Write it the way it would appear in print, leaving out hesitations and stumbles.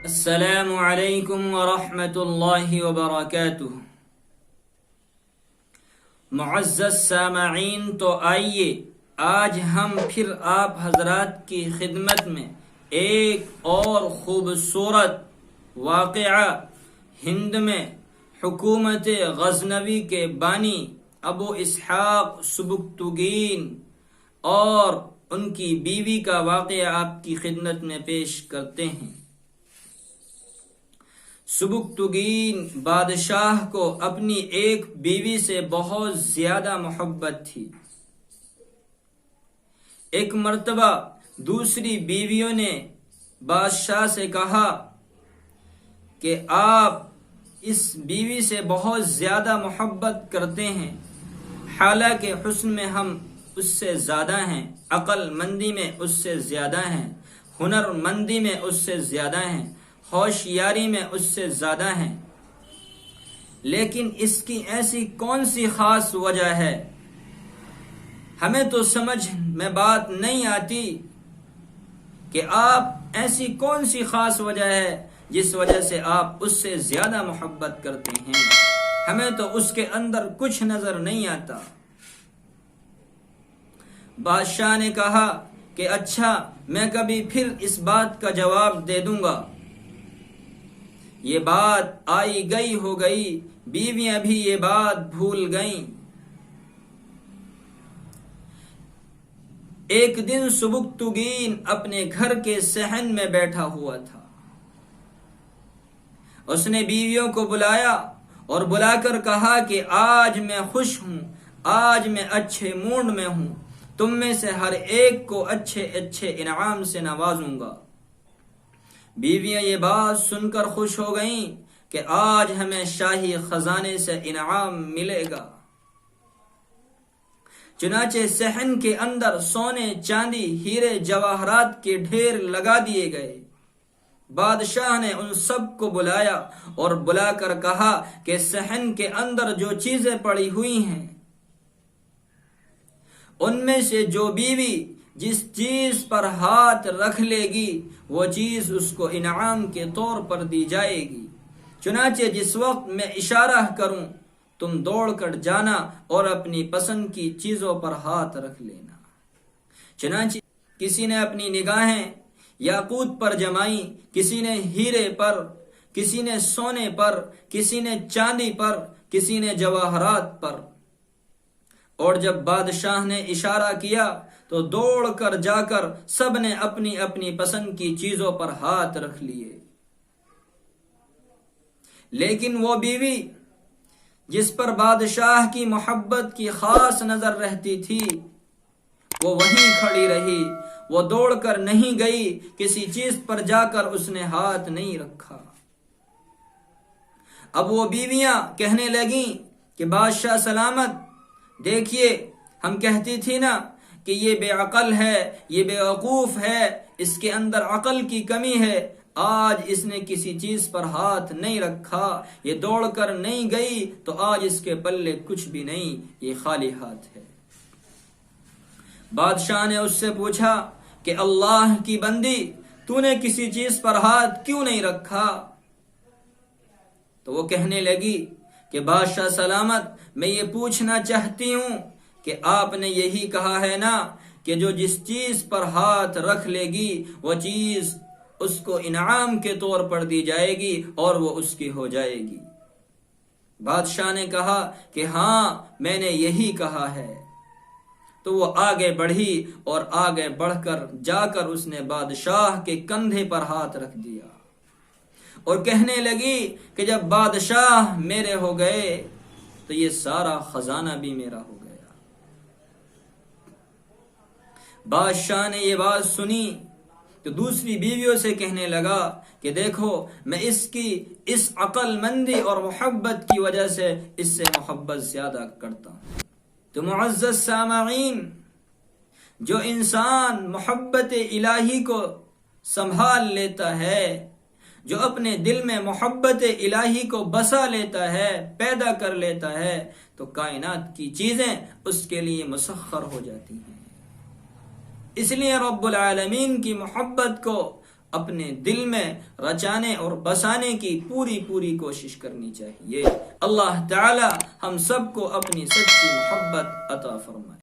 السلام علیکم ورحمۃ اللہ وبرکاتہ۔ معزز سامعین، تو آئیے آج ہم پھر آپ حضرات کی خدمت میں ایک اور خوبصورت واقعہ ہند میں حکومت غزنوی کے بانی ابو اسحاق سبکتگین اور ان کی بیوی کا واقعہ آپ کی خدمت میں پیش کرتے ہیں۔ سبکتگین بادشاہ کو اپنی ایک بیوی سے بہت زیادہ محبت تھی۔ ایک مرتبہ دوسری بیویوں نے بادشاہ سے کہا کہ آپ اس بیوی سے بہت زیادہ محبت کرتے ہیں، حالانکہ حسن میں ہم اس سے زیادہ ہیں، عقل مندی میں اس سے زیادہ ہیں، ہنر مندی میں اس سے زیادہ ہیں، ہوشیاری میں اس سے زیادہ ہیں، لیکن اس کی ایسی کون سی خاص وجہ ہے؟ ہمیں تو سمجھ میں بات نہیں آتی کہ آپ ایسی کون سی خاص وجہ ہے جس وجہ سے آپ اس سے زیادہ محبت کرتے ہیں۔ ہمیں تو اس کے اندر کچھ نظر نہیں آتا۔ بادشاہ نے کہا کہ اچھا، میں کبھی پھر اس بات کا جواب دے دوں گا۔ یہ بات آئی گئی ہو گئی، بیویاں بھی یہ بات بھول گئیں۔ ایک دن سبکتگین اپنے گھر کے صحن میں بیٹھا ہوا تھا۔ اس نے بیویوں کو بلایا اور بلا کر کہا کہ آج میں خوش ہوں، آج میں اچھے موڈ میں ہوں، تم میں سے ہر ایک کو اچھے اچھے انعام سے نوازوں گا۔ بیویاں یہ بات سن کر خوش ہو گئیں کہ آج ہمیں شاہی خزانے سے انعام ملے گا۔ چنانچہ صحن کے اندر سونے، چاندی، ہیرے جواہرات کے ڈھیر لگا دیے گئے۔ بادشاہ نے ان سب کو بلایا اور بلا کر کہا کہ صحن کے اندر جو چیزیں پڑی ہوئی ہیں، ان میں سے جو بیوی جس چیز پر ہاتھ رکھ لے گی وہ چیز اس کو انعام کے طور پر دی جائے گی۔ چنانچہ جس وقت میں اشارہ کروں تم دوڑ کر جانا اور اپنی پسند کی چیزوں پر ہاتھ رکھ لینا۔ چنانچہ کسی نے اپنی نگاہیں یاقوت پر جمائیں، کسی نے ہیرے پر، کسی نے سونے پر، کسی نے چاندی پر، کسی نے جواہرات پر، اور جب بادشاہ نے اشارہ کیا تو دوڑ کر جا کر سب نے اپنی اپنی پسند کی چیزوں پر ہاتھ رکھ لیے۔ لیکن وہ بیوی جس پر بادشاہ کی محبت کی خاص نظر رہتی تھی وہ وہیں کھڑی رہی، وہ دوڑ کر نہیں گئی، کسی چیز پر جا کر اس نے ہاتھ نہیں رکھا۔ اب وہ بیویاں کہنے لگیں کہ بادشاہ سلامت، دیکھیے ہم کہتی تھی نا کہ یہ بے عقل ہے، یہ بے وقوف ہے، اس کے اندر عقل کی کمی ہے، آج اس نے کسی چیز پر ہاتھ نہیں رکھا، یہ دوڑ کر نہیں گئی تو آج اس کے پلے کچھ بھی نہیں، یہ خالی ہاتھ ہے۔ بادشاہ نے اس سے پوچھا کہ اللہ کی بندی، تو نے کسی چیز پر ہاتھ کیوں نہیں رکھا؟ تو وہ کہنے لگی کہ بادشاہ سلامت، میں یہ پوچھنا چاہتی ہوں کہ آپ نے یہی کہا ہے نا کہ جو جس چیز پر ہاتھ رکھ لے گی وہ چیز اس کو انعام کے طور پر دی جائے گی اور وہ اس کی ہو جائے گی۔ بادشاہ نے کہا کہ ہاں، میں نے یہی کہا ہے۔ تو وہ آگے بڑھی اور آگے بڑھ کر جا کر اس نے بادشاہ کے کندھے پر ہاتھ رکھ دیا اور کہنے لگی کہ جب بادشاہ میرے ہو گئے تو یہ سارا خزانہ بھی میرا ہو گیا۔ بادشاہ نے یہ بات سنی تو دوسری بیویوں سے کہنے لگا کہ دیکھو، میں اس کی اس عقل مندی اور محبت کی وجہ سے اس سے محبت زیادہ کرتا ہوں۔ تو معزز سامعین، جو انسان محبت الہی کو سنبھال لیتا ہے، جو اپنے دل میں محبت الہی کو بسا لیتا ہے، پیدا کر لیتا ہے، تو کائنات کی چیزیں اس کے لیے مسخر ہو جاتی ہیں۔ اس لیے رب العالمین کی محبت کو اپنے دل میں رچانے اور بسانے کی پوری کوشش کرنی چاہیے۔ اللہ تعالی ہم سب کو اپنی سچی محبت عطا فرمائے۔